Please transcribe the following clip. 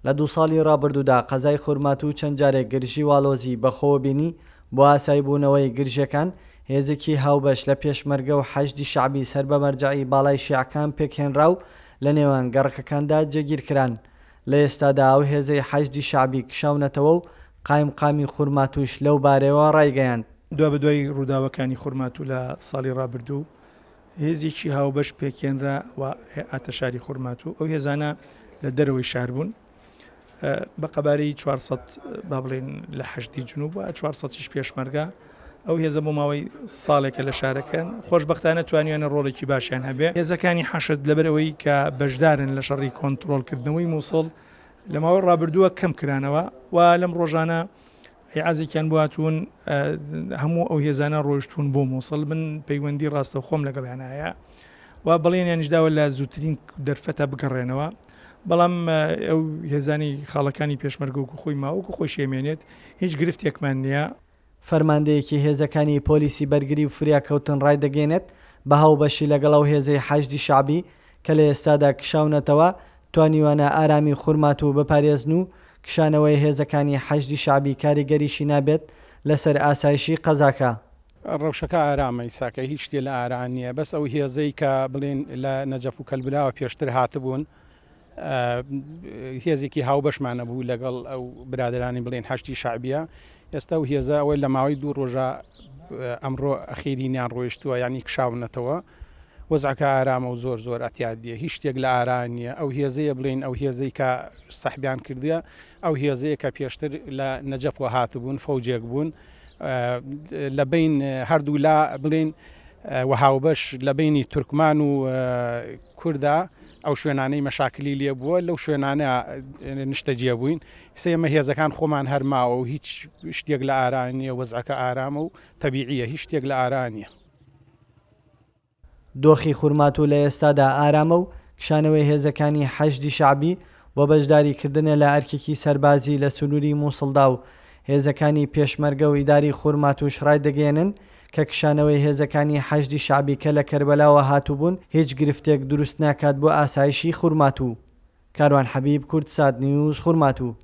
لە 2 ساڵی ڕابردوودا قەزای خورمات و چەند جارێک گرژی واڵۆزی بەخۆوە بینی بۆ ئاسایی بوونەوەی گرژەکان هێزێکی هاوبەش لە پێشمەرگە و حەشدی شعبی سەر بە مەرجعی باڵای شیعەکان پێکهێنرا و لە نێوان گەڕەکەکاندا جێگیرکران. لە ئێستادا ئەو هێزەی حەشدی شعبی کشاونەتەوە و قایمقامی خورماتوش لەو بارەوە ڕایگەیاند. دوا بەدوای ڕووداوەکانی خورمات و لە ساڵی ڕابردوو هێزێکی هاوبەش پێکێنرا و هاتە شاری خورمات و ئەو هێزانە لە دەرەوەی شار بوون بە قەبارەی 400 با بڵێن لە حەشتی جنوب و 400 پێشمەرگە ئەو هێزە بۆ ماوەی ساڵێکە لە شارەکەن خۆشبەختانە توانیانە ڕۆڵێکی باشیان هەبێ. هێزەکانی حەشد لەبەرەوەی کە بەشدارن لە شەڕی کۆنتترۆلکردنەوەی مووسڵ لە ماوەی ڕابردووە کەم کرانەوە و لەم ڕۆژانە عازێکیان بواتون هەموو ئەو هێزانە ڕۆیشتون بۆ مووسڵ من پەیوەندی ڕاستە خۆم لەگەڵیانایە و بەڵێنیانیشداوە لە زووترین دەرفەتە بگەڕێنەوە. بەڵام ئەو هێزانی خاڵەکانی پێشمەرگە و خۆی ماوەکو خۆی شێمێنێت هیچ گرفتێکمان نییە. فەرماندەیەکی هێزەکانی پۆلیسی بەرگری و فریاکەوتن ڕای دەگەێنێت بە هاوبەشی لەگەڵ ئەو هێزەی حەشدی شعبی کە لە ئێستادا کشاونەتەوە توانیوانە ئارامی خورمات و بپارێزن و کشانەوەی هێزەکانی حەشدی شعبی کاریگەریشی نابێت لەسەر ئاسایشی قەزاکە. ڕەوشەکە ئارامە ئیساکە هیچ شتێ لە ئاران نییە بەس ئەو هێزەی کە بڵێن لە نەجەف و کەلبلاوە پێشتر هاتبوون هێزێکی هاوبەشمانە بوو لەگەڵ ئەو برادرانی بڵێن حەشتی شعبیە. ئێستا و هێزە ئەوەی لە ماوەی 2 ڕۆژە ئەمڕۆ ئەخیرینیان ڕۆیشتووە ینی کشاونەتەوە وەزعەکە ئارامە و زۆر زۆر ئەتیادیە هیچ شتێک لە ئاران نییە. ئەو هێزەیە بڵێن ئەو هێزەی کە سەحبیان کردیە ئەو هێزەیە کە پێشتر لە نەجەفەوە هاتبوون فەوجێک بوون لە بین هەردوو لا بڵێن و هاوبەش لە بینی تورکمان و کووردا ئەو شوێنانەی مەشاکلی لێ بووە لەو شوێنانە نیشتەجێ بووین سێمە هێزەکان خۆمان هەرماوە و هیچ شتێک لە ئارانیە وەزعەکە ئارامە و تەبیعیە هیچ شتێک لە ئارانیە. دۆخی خورمات و لە ئێستادا ئارامە و کشانەوەی هێزەکانی حەشدی شعبی بۆ بەشداریکردنە لە ئەرکێکی سەربازی لە سنووری مووسڵدا و هێزەکانی پێشمەرگە و ئیداری خورمات و شڕای دەگەێنن کە کشانەوەی هێزەکانی حەشدی شعبی کە لە کەربەلاوە هاتوبوون هیچ گرفتێک دروست ناکات بۆ ئاسایشی خورمات و. کاروان حەبیب، کورتسات نیوز، خورمات و.